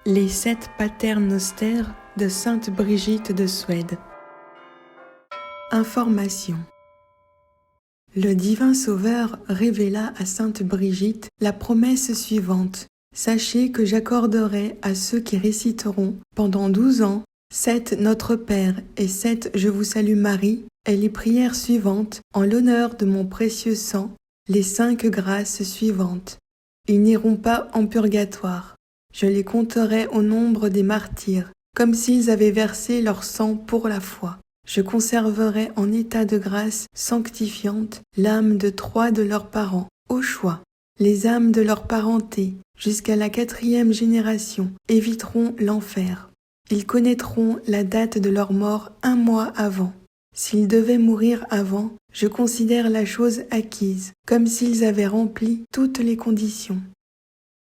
Les 7 paternosters de Sainte Brigitte de Suède. Information. Le divin Sauveur révéla à Sainte Brigitte la promesse suivante. Sachez que j'accorderai à ceux qui réciteront pendant 12 ans 7 Notre Père et 7 Je vous salue Marie et les prières suivantes en l'honneur de mon précieux sang, les 5 grâces suivantes. Ils n'iront pas en purgatoire. Je les compterai au nombre des martyrs, comme s'ils avaient versé leur sang pour la foi. Je conserverai en état de grâce sanctifiante l'âme de 3 de leurs parents, au choix. Les âmes de leur parenté, jusqu'à la 4e génération, éviteront l'enfer. Ils connaîtront la date de leur mort 1 mois avant. S'ils devaient mourir avant, je considère la chose acquise, comme s'ils avaient rempli toutes les conditions.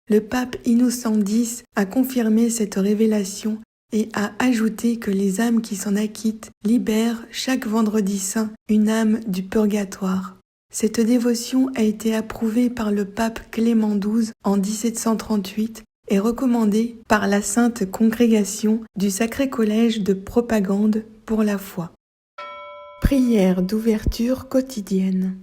Le pape Innocent X a confirmé cette révélation et a ajouté que les âmes qui s'en acquittent libèrent chaque vendredi saint une âme du purgatoire. Cette dévotion a été approuvée par le pape Clément XII en 1738 et recommandée par la Sainte Congrégation du Sacré Collège de Propagande pour la foi. Prière d'ouverture quotidienne.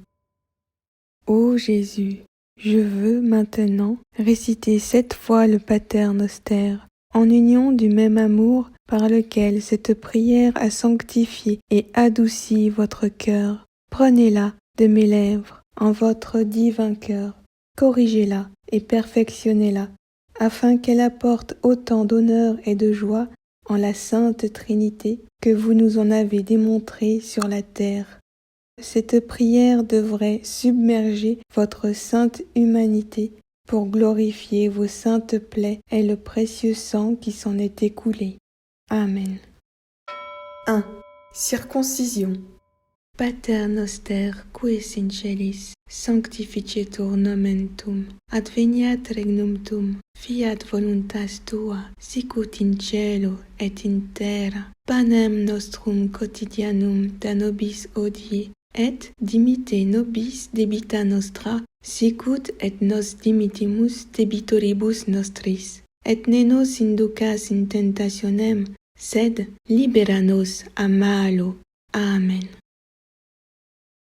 Ô Jésus, je veux maintenant réciter 7 fois le Pater Noster, en union du même amour par lequel cette prière a sanctifié et adouci votre cœur. Prenez-la de mes lèvres en votre divin cœur, corrigez-la et perfectionnez-la, afin qu'elle apporte autant d'honneur et de joie en la Sainte Trinité que vous nous en avez démontré sur la terre. Cette prière devrait submerger votre sainte humanité pour glorifier vos saintes plaies et le précieux sang qui s'en est écoulé. Amen. 1. Circoncision. Pater noster, qui es in celis, sanctificetur nomen tuum, adveniat regnum tuum, fiat voluntas tua, sicut in cielo et in terra. Panem nostrum quotidianum da nobis hodie, et dimitte nobis debita nostra, sicut et nos dimittimus debitoribus nostris. Et ne nos inducas in tentationem, sed libera nos a malo. Amen.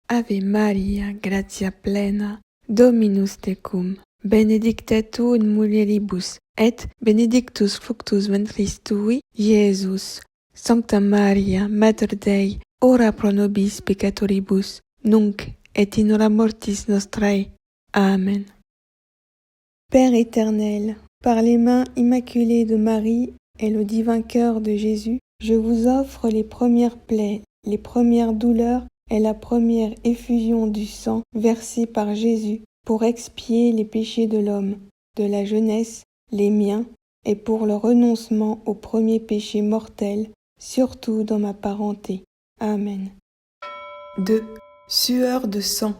Ave Maria, gratia plena, Dominus tecum, benedicta tu in mulieribus, et benedictus fructus ventris tui, Iesus. Sancta Maria, Mater Dei, ora pro nobis peccatoribus, nunc et in hora mortis nostrae. Amen. Père éternel, par les mains immaculées de Marie et le divin cœur de Jésus, je vous offre les premières plaies, les premières douleurs et la première effusion du sang versé par Jésus pour expier les péchés de l'homme, de la jeunesse, les miens, et pour le renoncement au premier péché mortel, surtout dans ma parenté. Amen. 2. Sueur de sang.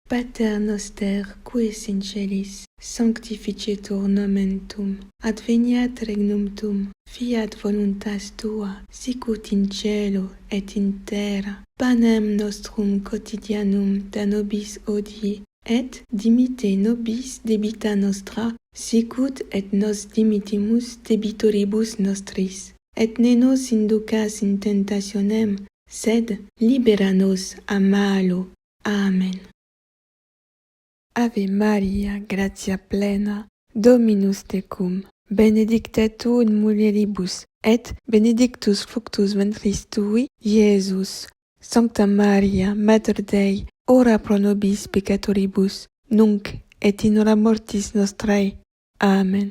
Pater noster, qui es in celis, sanctificetur nomen tuum, adveniat regnum tuum, fiat voluntas tua, sicut in cielo et in terra. Panem nostrum quotidianum da nobis hodie, et dimitte nobis debita nostra, sicut et nos dimittimus debitoribus nostris. Et ne nos inducas in tentationem, sed libera nos a malo. Amen. Ave Maria, gratia plena, Dominus tecum, benedicta tu in mulieribus, et benedictus fructus ventris tui, Iesus. Sancta Maria, Mater Dei, ora pro nobis peccatoribus, nunc et in hora mortis nostrae. Amen.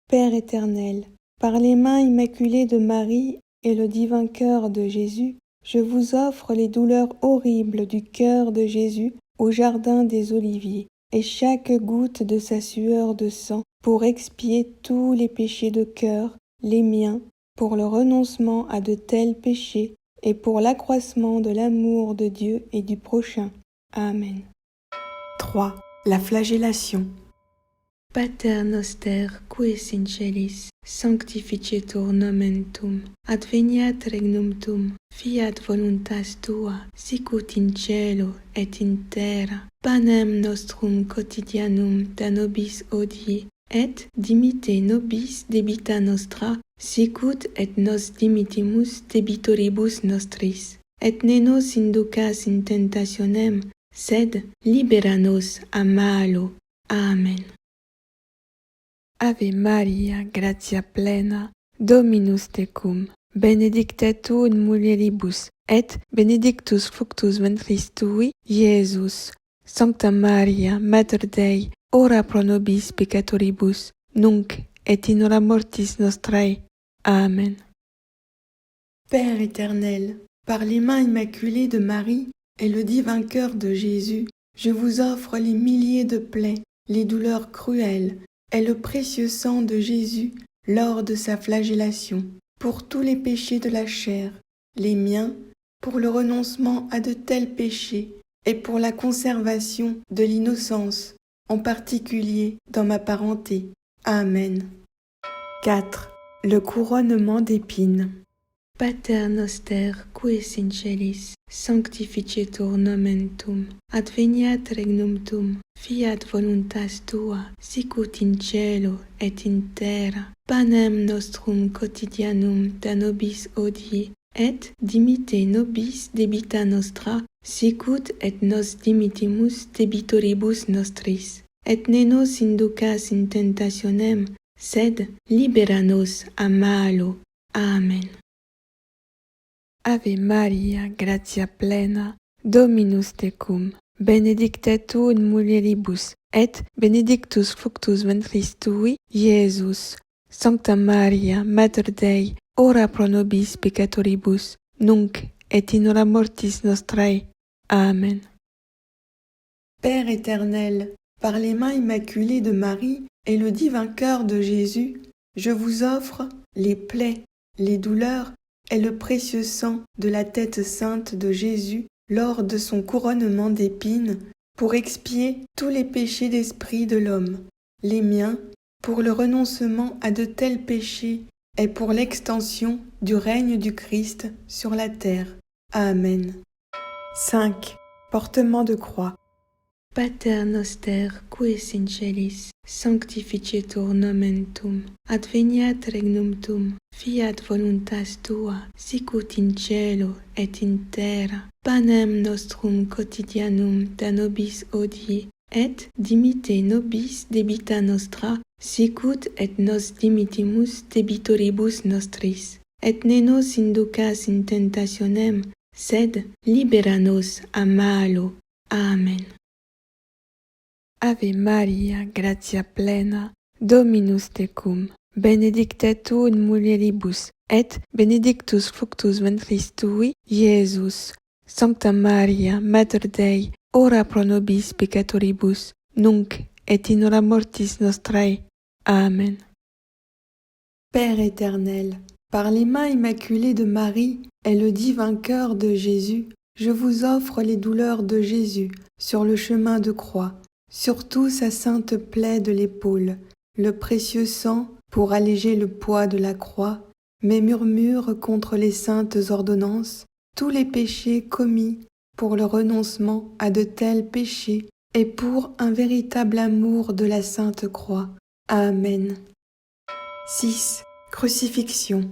Père éternel, par les mains immaculées de Marie et le divin cœur de Jésus, je vous offre les douleurs horribles du cœur de Jésus au jardin des Oliviers, et chaque goutte de sa sueur de sang pour expier tous les péchés de cœur, les miens, pour le renoncement à de tels péchés, et pour l'accroissement de l'amour de Dieu et du prochain. Amen. 3. La flagellation. Pater noster, qui es in celis, sanctificetur nomen tuum, adveniat regnum tuum, fiat voluntas tua, sicut in cielo et in terra. Panem nostrum quotidianum da nobis hodie, et dimite nobis debita nostra, sicut et nos dimittimus debitoribus nostris. Et ne nos inducas in tentationem, sed libera nos a malo. Amen. Ave Maria, gratia plena, Dominus tecum, benedicta tu in mulieribus, et benedictus fructus ventris tui, Iesus. Sancta Maria, Mater Dei, ora pro nobis peccatoribus, nunc et in hora mortis nostrae. Amen. Père éternel, par les mains immaculées de Marie et le divin cœur de Jésus, je vous offre les milliers de plaies, les douleurs cruelles et le précieux sang de Jésus lors de sa flagellation, pour tous les péchés de la chair, les miens, pour le renoncement à de tels péchés et pour la conservation de l'innocence, en particulier dans ma parenté. Amen. 4. Le couronnement d'épines. Pater noster, qui es in celis, sanctificetur nomen tuum, adveniat regnum tuum, fiat voluntas tua, sicut in cielo et in terra. Panem nostrum quotidianum da nobis hodie, et dimite nobis debita nostra, sicut et nos dimittimus debitoribus nostris. Et ne nos inducas in tentationem, sed libera nos a malo. Amen. Ave Maria, gratia plena, Dominus tecum, benedicta tu in mulieribus, et benedictus fructus ventris tui, Iesus. Sancta Maria, Mater Dei, ora pro nobis peccatoribus, nunc et in hora mortis nostrae. Amen. Père éternel, par les mains immaculées de Marie et le divin cœur de Jésus, je vous offre les plaies, les douleurs et le précieux sang de la tête sainte de Jésus lors de son couronnement d'épines pour expier tous les péchés d'esprit de l'homme, les miens pour le renoncement à de tels péchés et pour l'extension du règne du Christ sur la terre. Amen. 5. Portement de croix. Pater noster, qui es in celis, sanctificetur nomen tuum, adveniat regnum tuum, fiat voluntas tua, sicut in cielo et in terra. Panem nostrum quotidianum da nobis hodie, et dimite nobis debita nostra, sicut et nos dimittimus debitoribus nostris. Et ne nos inducas in tentationem, sed libera nos a malo. Amen. Ave Maria, gratia plena, Dominus tecum, benedicta tu in mulieribus, et benedictus fructus ventris tui, Iesus. Sancta Maria, Mater Dei, ora pro nobis peccatoribus, nunc et in hora mortis nostrae. Amen. Père éternel, par les mains immaculées de Marie et le divin cœur de Jésus, je vous offre les douleurs de Jésus sur le chemin de croix, surtout sa sainte plaie de l'épaule, le précieux sang pour alléger le poids de la croix, mes murmures contre les saintes ordonnances, tous les péchés commis pour le renoncement à de tels péchés et pour un véritable amour de la sainte croix. Amen. 6. Crucifixion.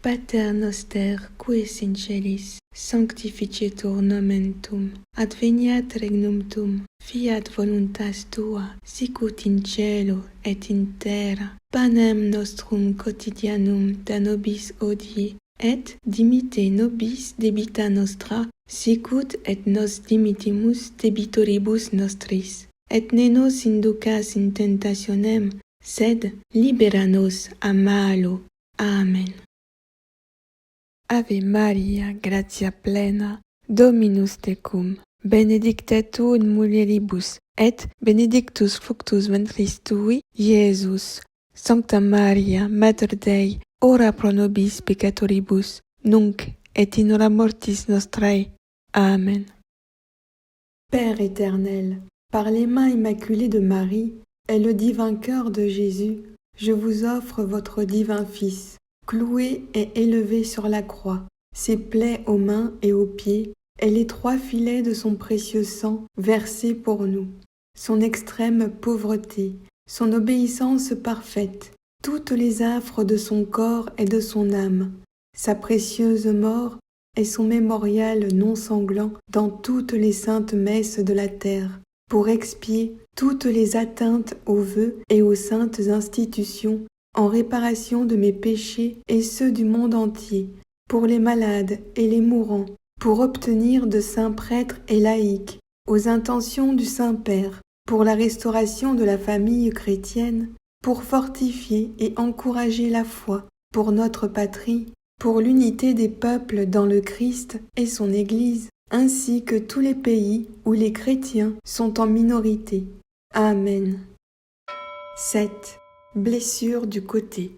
Pater noster, qui es in celis, sanctificetur nomen tuum, adveniat regnum tuum, fiat voluntas tua, sicut in cielo et in terra. Panem nostrum quotidianum da nobis hodie, et dimite nobis debita nostra, sicut et nos dimittimus debitoribus nostris. Et ne nos inducas in tentationem, sed libera nos a malo. Amen. Ave Maria, gratia plena, Dominus tecum, benedicta tu in mulieribus, et benedictus fructus ventris tui, Iesus. Sancta Maria, Mater Dei, ora pro nobis peccatoribus, nunc et in hora mortis nostrae. Amen. Père éternel, par les mains immaculées de Marie et le divin cœur de Jésus, je vous offre votre divin Fils, cloué et élevé sur la croix, ses plaies aux mains et aux pieds, et les 3 filets de son précieux sang versé pour nous, son extrême pauvreté son obéissance parfaite, toutes les affres de son corps et de son âme. Sa précieuse mort est son mémorial non sanglant dans toutes les saintes messes de la terre, pour expier toutes les atteintes aux vœux et aux saintes institutions, en réparation de mes péchés et ceux du monde entier, pour les malades et les mourants, pour obtenir de saints prêtres et laïcs, aux intentions du Saint-Père, pour la restauration de la famille chrétienne, pour fortifier et encourager la foi, pour notre patrie, pour l'unité des peuples dans le Christ et son Église, ainsi que tous les pays où les chrétiens sont en minorité. Amen. 7. Blessure du côté.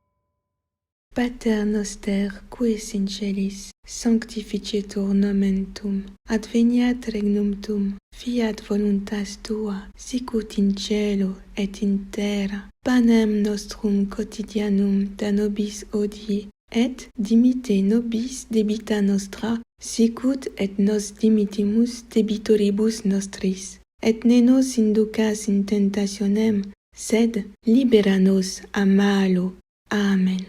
Pater noster, qui es in celis, sanctificetur nomen tuum, adveniat regnum tuum, fiat voluntas tua, sicut in cielo et in terra. Panem nostrum quotidianum da nobis hodie, et dimitte nobis debita nostra, sicut et nos dimittimus debitoribus nostris. Et ne nos inducas in tentationem, sed libera nos a malo. Amen.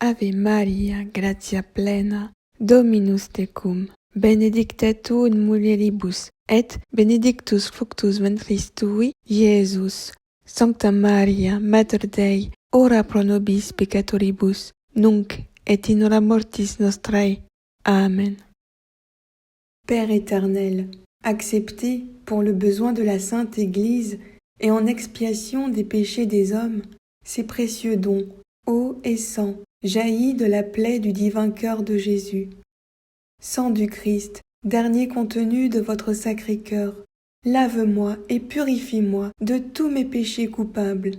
Ave Maria, gratia plena, Dominus tecum, benedicta tu in mulieribus, et benedictus fructus ventris tui, Iesus. Sancta Maria, Mater Dei, ora pro nobis peccatoribus, nunc et in hora mortis nostrae. Amen. Père éternel, acceptez, pour le besoin de la Sainte Église et en expiation des péchés des hommes, ces précieux dons, eau et sang, jaillis de la plaie du divin cœur de Jésus. Sang du Christ, dernier contenu de votre sacré cœur, lave-moi et purifie-moi de tous mes péchés coupables.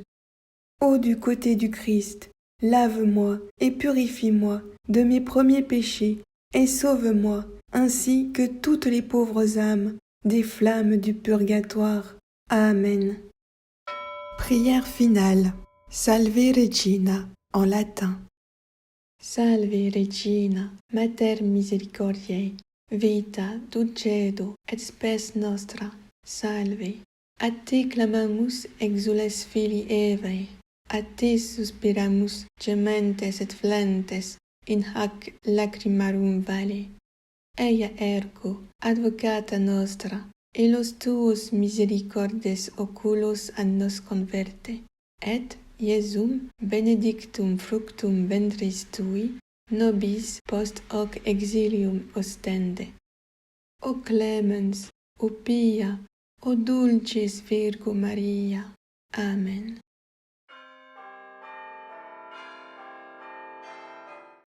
Eau du côté du Christ, lave-moi et purifie-moi de mes premiers péchés et sauve-moi, ainsi que toutes les pauvres âmes, des flammes du purgatoire. Amen. Prière finale. Salve Regina, en latin. Salve Regina, Mater misericordiae, vita, dulcedo et spes nostra, salve. A te clamamus exules filii Evae, a te suspiramus gementes et flentes in hac lacrimarum vale. Eia ergo, advocata nostra, e los tuos misericordes oculos an nos converte, et Iesum benedictum fructum ventris tui, nobis post hoc exilium ostende. O clemens, o pia, o dulcis Virgo Maria. Amen.